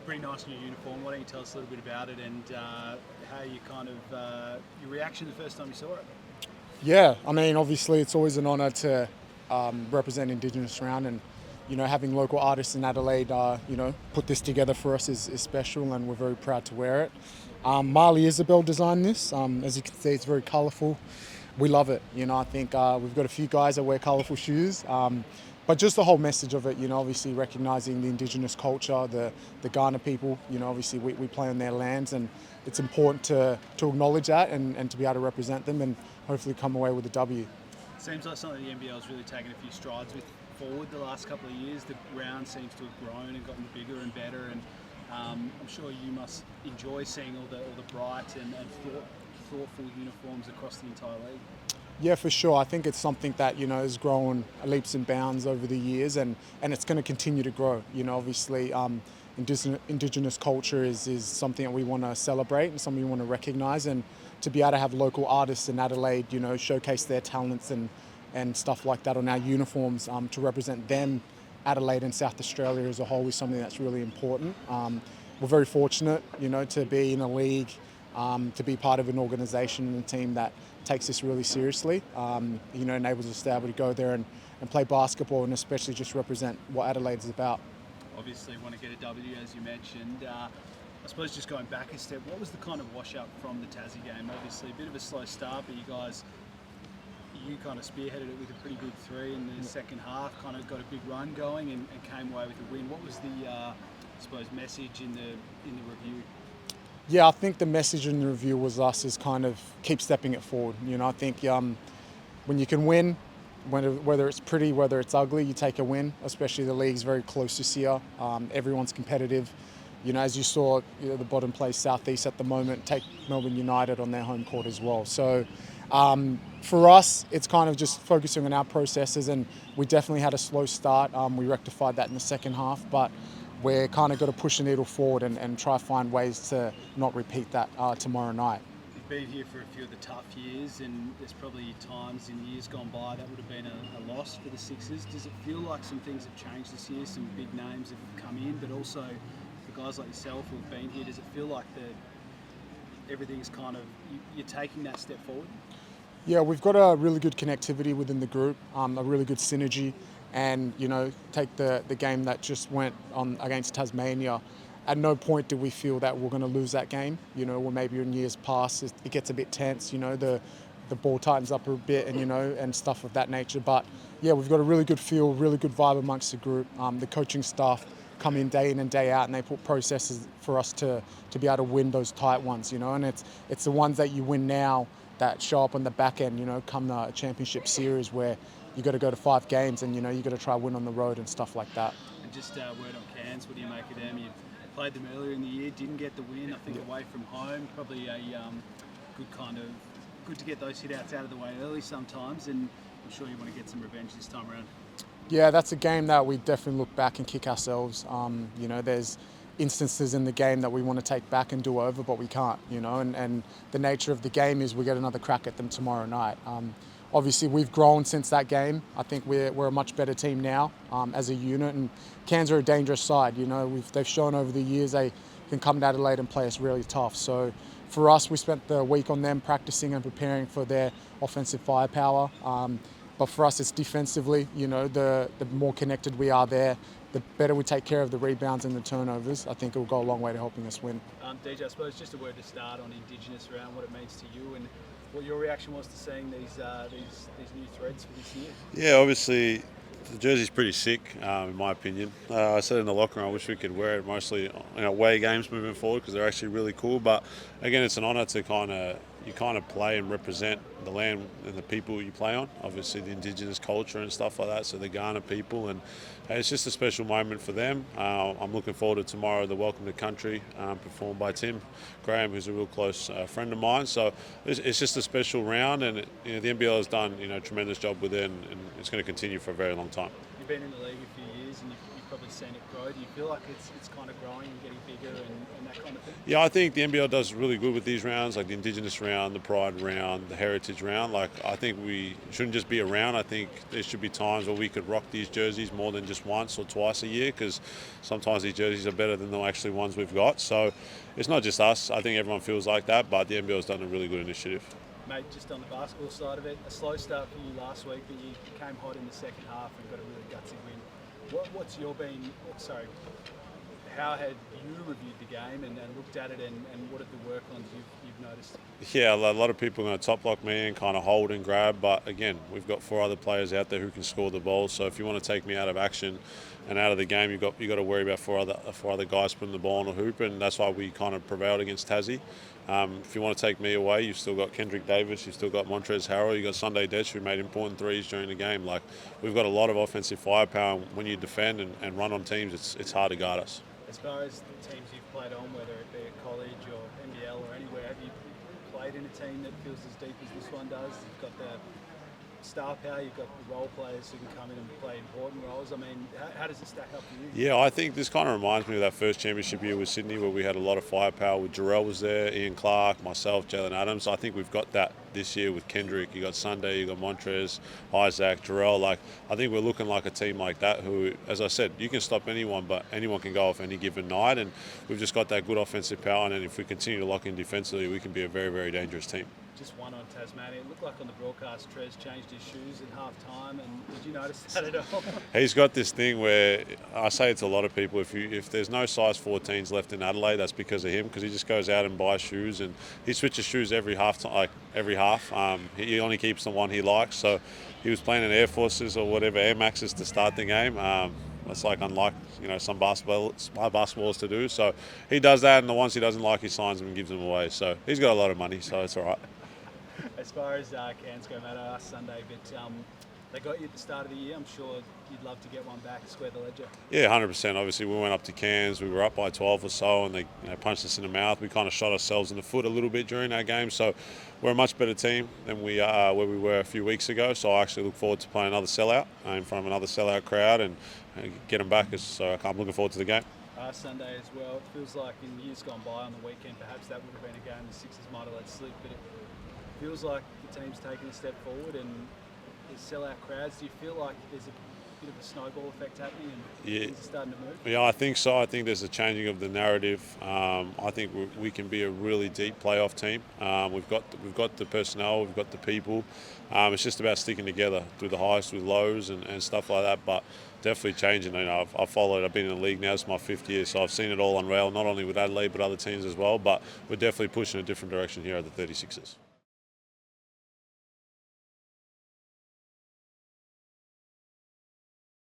pretty nice new uniform. Why don't you tell us a little bit about it and how you your reaction the first time you saw it? Yeah, I mean, obviously it's always an honour to represent Indigenous round, and having local artists in Adelaide, put this together for us is special, and we're very proud to wear it. Marley Isabel designed this. As you can see, it's very colourful. We love it. I think we've got a few guys that wear colourful shoes. But just the whole message of it, obviously recognising the Indigenous culture, the Ghana people, obviously we play on their lands, and it's important to acknowledge that and to be able to represent them and hopefully come away with a W. Seems like something the NBL's really taken a few strides with forward the last couple of years. The round seems to have grown and gotten bigger and better, and I'm sure you must enjoy seeing all the bright and thoughtful uniforms across the entire league. Yeah, for sure. I think it's something that has grown leaps and bounds over the years, and it's going to continue to grow. Obviously, Indigenous culture is something that we want to celebrate and something we want to recognise, and to be able to have local artists in Adelaide, showcase their talents and stuff like that on our uniforms to represent them, Adelaide and South Australia as a whole, is something that's really important. We're very fortunate, to be in a league, to be part of an organisation and a team that takes this really seriously. Enables us to be able to go there and play basketball, and especially just represent what Adelaide is about. Obviously want to get a W, as you mentioned. I suppose just going back a step, what was the kind of wash-up from the Tassie game? Obviously a bit of a slow start, but you kind of spearheaded it with a pretty big three in the second half, kind of got a big run going and came away with a win. What was the message in the review? Yeah, I think the message in the review was us is kind of keep stepping it forward. I think when you can win, whether it's pretty, whether it's ugly, you take a win. Especially the league's very close this year. Everyone's competitive. As you saw, the bottom place Southeast at the moment take Melbourne United on their home court as well. So for us, it's kind of just focusing on our processes, and we definitely had a slow start. We rectified that in the second half, but we're kind of got to push the needle forward and try to find ways to not repeat that tomorrow night. You've been here for a few of the tough years, and there's probably times in years gone by that would have been a loss for the Sixers. Does it feel like some things have changed this year? Some big names have come in, but also for guys like yourself who've been here, does it feel like everything's kind of, you're taking that step forward? Yeah, we've got a really good connectivity within the group, a really good synergy, and take the game that just went on against Tasmania. At no point did we feel that we're going to lose that game. Or maybe in years past it gets a bit tense. The ball tightens up a bit, and stuff of that nature. But yeah, we've got a really good feel, really good vibe amongst the group. The coaching staff come in and day out, and they put processes for us to be able to win those tight ones. And it's the ones that you win now that show up on the back end. Come the championship series where you got to go to 5 games, and you got to try win on the road and stuff like that. And just word on Cairns, what do you make of them? You played them earlier in the year, didn't get the win. I think away from home, probably a good to get those hit-outs out of the way early sometimes, and I'm sure you want to get some revenge this time around. Yeah, that's a game that we definitely look back and kick ourselves. There's instances in the game that we want to take back and do over, but we can't. And the nature of the game is we get another crack at them tomorrow night. Obviously, we've grown since that game. I think we're a much better team now as a unit, and Cairns are a dangerous side. They've shown over the years they can come to Adelaide and play us really tough. So for us, we spent the week on them practicing and preparing for their offensive firepower. But for us, it's defensively. The more connected we are there, the better we take care of the rebounds and the turnovers. I think it will go a long way to helping us win. DJ, I suppose just a word to start on Indigenous around what it means to you and what your reaction was to seeing these new threads for this year. Yeah, obviously the jersey's pretty sick, in my opinion. I said in the locker room, I wish we could wear it mostly away games moving forward because they're actually really cool. But again, it's an honour to kind of play and represent the land and the people you play on. Obviously, the Indigenous culture and stuff like that. So the Ghana people, and it's just a special moment for them. I'm looking forward to tomorrow, the Welcome to Country, performed by Tim Graham, who's a real close friend of mine. So it's just a special round, and the NBL has done a tremendous job with it, and it's going to continue for a very long time. You've been in the league a few years, and you've probably you've seen it grow? Do you feel like it's kind of growing and getting bigger and that kind of thing? Yeah, I think the NBL does really good with these rounds, like the Indigenous round, the Pride round, the Heritage round. Like, I think we shouldn't just be a round. I think there should be times where we could rock these jerseys more than just once or twice a year, because sometimes these jerseys are better than the actually ones we've got. So it's not just us. I think everyone feels like that, but the NBL has done a really good initiative. Mate, just on the basketball side of it, a slow start for you last week, but you came hot in the second half and got a really gutsy win. What's your been? Sorry, how had you reviewed the game and looked at it, and what are the work ons you've noticed? Yeah, a lot of people are going to top lock me and kind of hold and grab, but again, we've got 4 other players out there who can score the ball. So if you want to take me out of action and out of the game, you got to worry about four other guys putting the ball in the hoop, and that's why we kind of prevailed against Tassie. If you want to take me away, you've still got Kendrick Davis, you've still got Montrezl Harrell, you've got Sunday Dech, who made important threes during the game. Like, we've got a lot of offensive firepower, and when you defend and run on teams, it's hard to guard us. As far as the teams you've played on, whether it be at college or NBL or anywhere, have you played in a team that feels as deep as this one does? You've got the star power, you've got the role players who can come in and play important roles. I mean, how does it stack up for you? Yeah, I think this kind of reminds me of that first championship year with Sydney, where we had a lot of firepower. With Jarrell was there, Ian Clark, myself, Jalen Adams. I think we've got that this year with Kendrick. You got Sunday, you got Montrez, Isaac, Jarrell. Like, I think we're looking like a team like that who, as I said, you can stop anyone, but anyone can go off any given night. And we've just got that good offensive power. And if we continue to lock in defensively, we can be a very, very dangerous team. Just one on Tasmania. It looked like on the broadcast, Trez changed his shoes at half time, and did you notice that at all? He's got this thing where, I say it to a lot of people, if there's no size 14s left in Adelaide, that's because of him, because he just goes out and buys shoes, and he switches shoes every half. He only keeps the one he likes. So he was playing in Air Forces or whatever, Air Maxes to start the game. It's like unlike some basketballers to do. So he does that, and the ones he doesn't like, he signs them and gives them away. So he's got a lot of money, so it's all right. As far as Cairns go, mate, I asked Sunday, but they got you at the start of the year. I'm sure you'd love to get one back, square the ledger. Yeah, 100%. Obviously, we went up to Cairns. We were up by 12 or so, and they punched us in the mouth. We kind of shot ourselves in the foot a little bit during that game. So we're a much better team than we are where we were a few weeks ago. So I actually look forward to playing another sellout in front of another sellout crowd and get them back. So I'm looking forward to the game. Sunday as well. It feels like in years gone by on the weekend, perhaps that would have been a game the Sixers might have let slip, but it feels like the team's taken a step forward and there's sellout crowds. Do you feel like there's a bit of a snowball effect happening and things are starting to move? Yeah, I think so. I think there's a changing of the narrative. I think we can be a really deep playoff team. We've got the personnel, we've got the people. It's just about sticking together through the highs, through the lows, and stuff like that. But definitely changing. I've followed. I've been in the league now. It's my 5th year, so I've seen it all unravel. Not only with Adelaide, but other teams as well. But we're definitely pushing a different direction here at the 36ers.